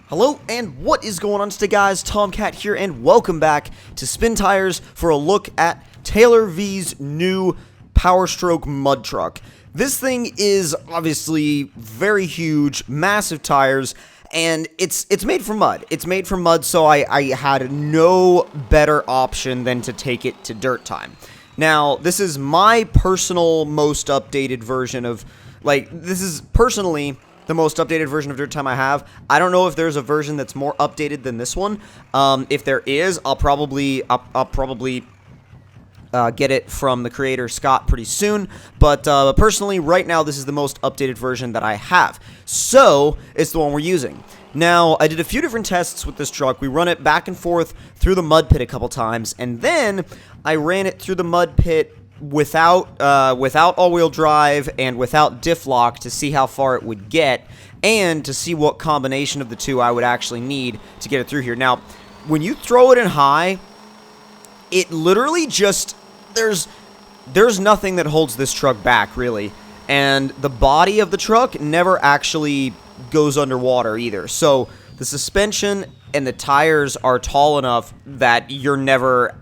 Hello, and what is going on today, guys? Tomcat here, and welcome back to Spin Tires for a look at TaylorV's new Powerstroke mud truck. This thing is obviously very huge, massive tires, and it's made for mud. It's made for mud, so I had no better option than to take it to dirt time. Now, this is my personal most updated version of, this is personally the most updated version of Dirt Time I have. I don't know if there's a version that's more updated than this one. If there is, I'll probably get it from the creator Scott pretty soon. But personally, right now, this is the most updated version that I have. So it's the one we're using. Now, I did a few different tests with this truck. We run it back and forth through the mud pit a couple times, and then I ran it through the mud pit without all-wheel drive and without diff lock to see how far it would get and to see what combination of the two I would actually need to get it through here. Now, when you throw it in high, it literally just there's nothing that holds this truck back, really, and the body of the truck never actually goes underwater either. So the suspension and the tires are tall enough that the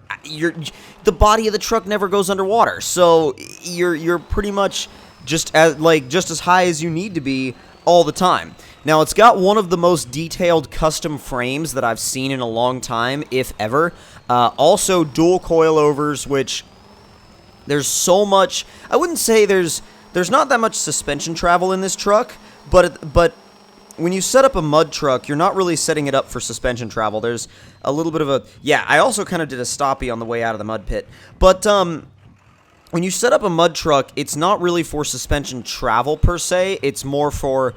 body of the truck never goes underwater. So you're pretty much just as high as you need to be all the time. Now, it's got one of the most detailed custom frames that I've seen in a long time, if ever. Also dual coilovers, which there's so much. I wouldn't say there's not that much suspension travel in this truck, but when you set up a mud truck, you're not really setting it up for suspension travel. There's a little bit of a... Yeah, I also kind of did a stoppie on the way out of the mud pit. But when you set up a mud truck, it's not really for suspension travel per se. It's more for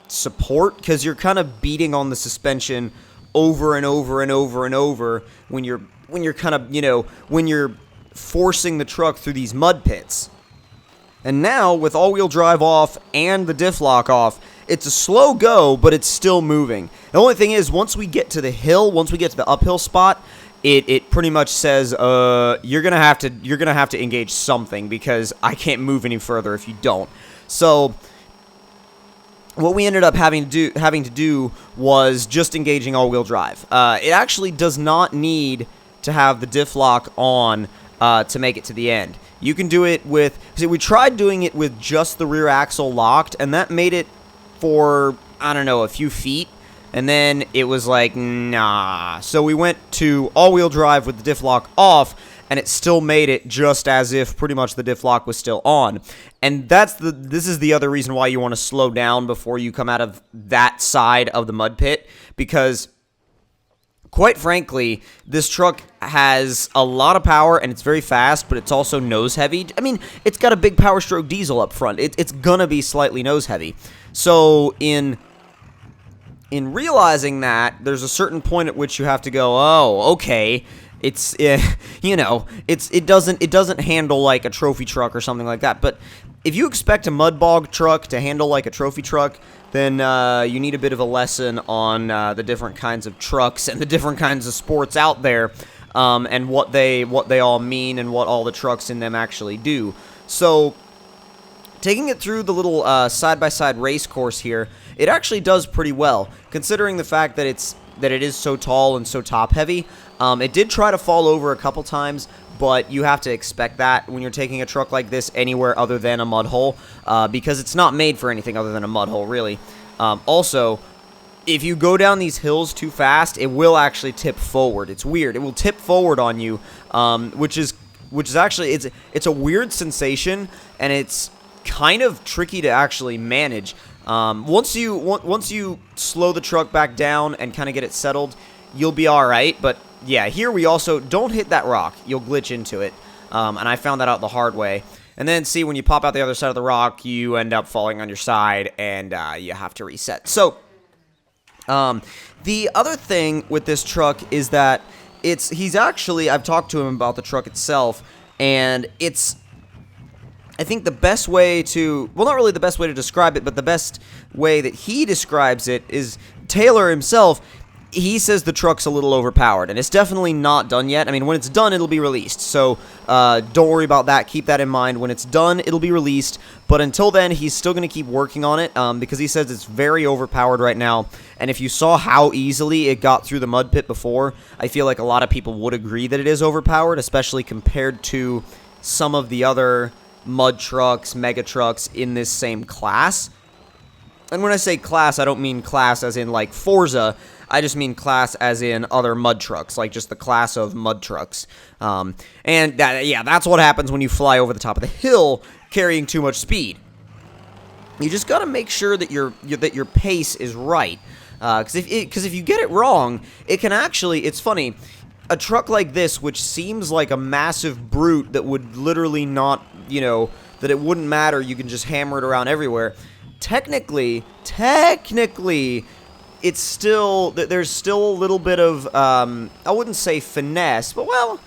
support, because you're kind of beating on the suspension over and over and over and over when you're kind of, when you're forcing the truck through these mud pits. And now, with all-wheel drive off and the diff lock off, it's a slow go, but it's still moving. The only thing is, once we get to the hill, once we get to the uphill spot, it pretty much says, you're gonna have to engage something, because I can't move any further if you don't. So what we ended up having to do was just engaging all-wheel drive. It actually does not need to have the diff lock on to make it to the end. You can do it with... See, we tried doing it with just the rear axle locked, and that made it for, I don't know, a few feet, and then it was like, nah. So we went to all-wheel drive with the diff lock off, and it still made it just as if pretty much the diff lock was still on. And this is the other reason why you want to slow down before you come out of that side of the mud pit, because quite frankly, this truck has a lot of power, and it's very fast, but it's also nose-heavy. I mean, it's got a big Powerstroke diesel up front. It's gonna be slightly nose-heavy. So in realizing that, there's a certain point at which you have to go, oh, okay, it doesn't handle like a trophy truck or something like that. But if you expect a mud bog truck to handle like a trophy truck, then you need a bit of a lesson on the different kinds of trucks and the different kinds of sports out there, and what they all mean and what all the trucks in them actually do. So taking it through the little side-by-side race course here, it actually does pretty well, considering the fact that it is so tall and so top-heavy. It did try to fall over a couple times, but you have to expect that when you're taking a truck like this anywhere other than a mud hole, because it's not made for anything other than a mud hole, really. Also, if you go down these hills too fast, it will actually tip forward. It's weird. It will tip forward on you, which is actually, it's a weird sensation, and it's kind of tricky to actually manage. Once you slow the truck back down and kind of get it settled, you'll be all right. But yeah, here we also don't hit that rock. You'll glitch into it, and I found that out the hard way. And then see, when you pop out the other side of the rock, you end up falling on your side, and you have to reset. So the other thing with this truck is that I've talked to him about the truck itself, and I think the best way to, well, not really the best way to describe it, but the best way that he describes it is Taylor himself. he says the truck's a little overpowered, and it's definitely not done yet. I mean, when it's done, it'll be released, so don't worry about that. Keep that in mind. When it's done, it'll be released, but until then, he's still going to keep working on it, because he says it's very overpowered right now, and if you saw how easily it got through the mud pit before, I feel like a lot of people would agree that it is overpowered, especially compared to some of the other mud trucks, mega trucks in this same class. And when I say class, I don't mean class as in, like, Forza. I just mean class as in other mud trucks, like just the class of mud trucks. And, that's what happens when you fly over the top of the hill carrying too much speed. You just got to make sure that your pace is right. Because if you get it wrong, it can actually... It's funny. A truck like this, which seems like a massive brute that would literally not, that it wouldn't matter, you can just hammer it around everywhere... Technically, it's still, there's still a little bit of, I wouldn't say finesse, but, well,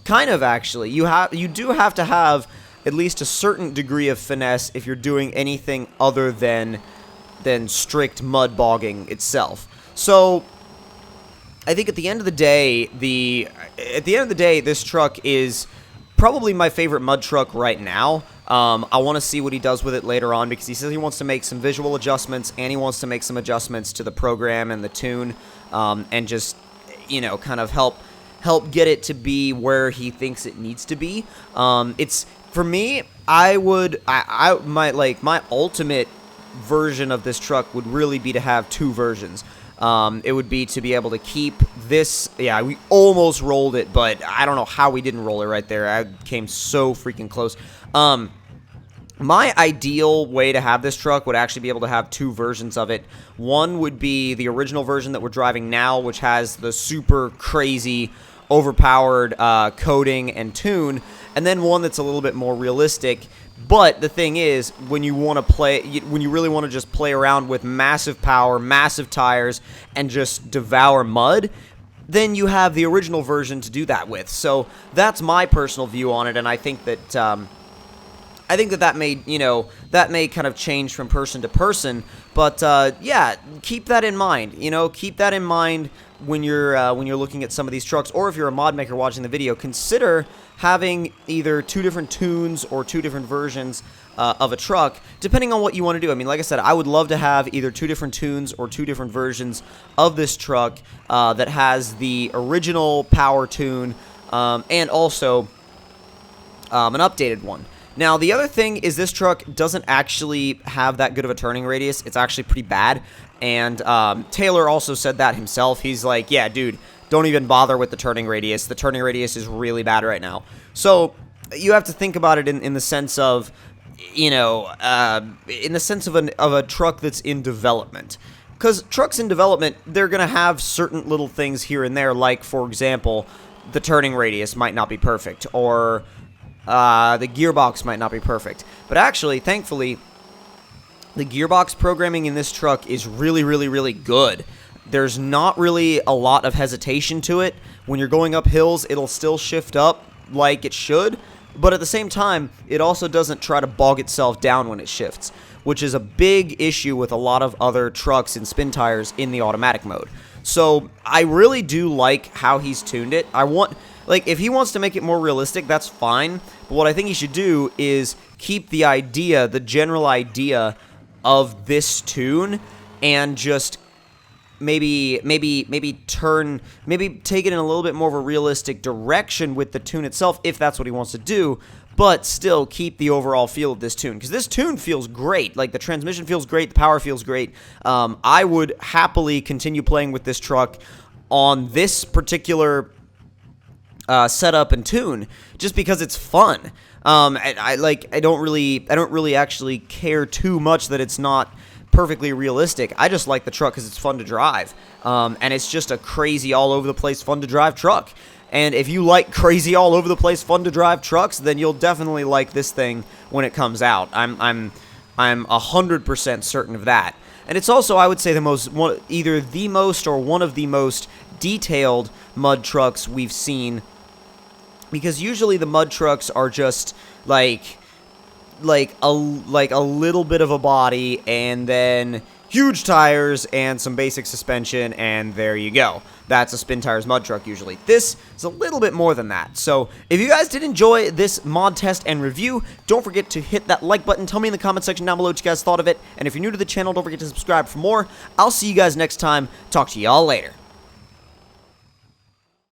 kind of, actually. You do have to have at least a certain degree of finesse if you're doing anything other than strict mud bogging itself. So, I think at the end of the day, this truck is probably my favorite mud truck right now. I want to see what he does with it later on, because he says he wants to make some visual adjustments, and he wants to make some adjustments to the program and the tune, and just, kind of help get it to be where he thinks it needs to be. It's, for me, my ultimate version of this truck would really be to have two versions. It would be to be able to keep this, we almost rolled it, but I don't know how we didn't roll it right there. I came so freaking close. My ideal way to have this truck would actually be able to have two versions of it. One would be the original version that we're driving now, which has the super crazy, overpowered coding and tune, and then one that's a little bit more realistic. But the thing is, when you really want to just play around with massive power, massive tires, and just devour mud, then you have the original version to do that with. So that's my personal view on it, and I think that that may kind of change from person to person. But keep that in mind. Keep that in mind when you're looking at some of these trucks, or if you're a mod maker watching the video, consider having either two different tunes or two different versions of a truck, depending on what you want to do. I mean, like I said, I would love to have either two different tunes or two different versions of this truck that has the original power tune and also an updated one. Now, the other thing is this truck doesn't actually have that good of a turning radius. It's actually pretty bad, and Taylor also said that himself. He's like, yeah, dude, don't even bother with the turning radius. The turning radius is really bad right now. So you have to think about it in the sense of, in the sense of a truck that's in development. Because trucks in development, they're going to have certain little things here and there, like, for example, the turning radius might not be perfect, or the gearbox might not be perfect. But actually, thankfully, the gearbox programming in this truck is really, really, really good. There's not really a lot of hesitation to it. When you're going up hills, it'll still shift up like it should, but at the same time, it also doesn't try to bog itself down when it shifts, which is a big issue with a lot of other trucks and spin tires in the automatic mode. So I really do like how he's tuned it. If he wants to make it more realistic, that's fine, but what I think he should do is keep the general idea of this tune, and just maybe take it in a little bit more of a realistic direction with the tune itself, if that's what he wants to do, but still keep the overall feel of this tune, because this tune feels great. Like, the transmission feels great, the power feels great. I would happily continue playing with this truck on this particular setup and tune, just because it's fun. I don't really actually care too much that it's not perfectly realistic. I just like the truck because it's fun to drive, and it's just a crazy all over the place fun to drive truck. And if you like crazy all over the place fun to drive trucks, then you'll definitely like this thing when it comes out. I'm 100% certain of that. And it's also, I would say, either the most or one of the most detailed mud trucks we've seen, because usually the mud trucks are just like a little bit of a body, and then huge tires and some basic suspension, and there you go. That's a Spin Tires mud truck usually. This is a little bit more than that. So if you guys did enjoy this mod test and review, don't forget to hit that like button. Tell me in the comment section down below what you guys thought of it. And if you're new to the channel, don't forget to subscribe for more. I'll see you guys next time. Talk to y'all later.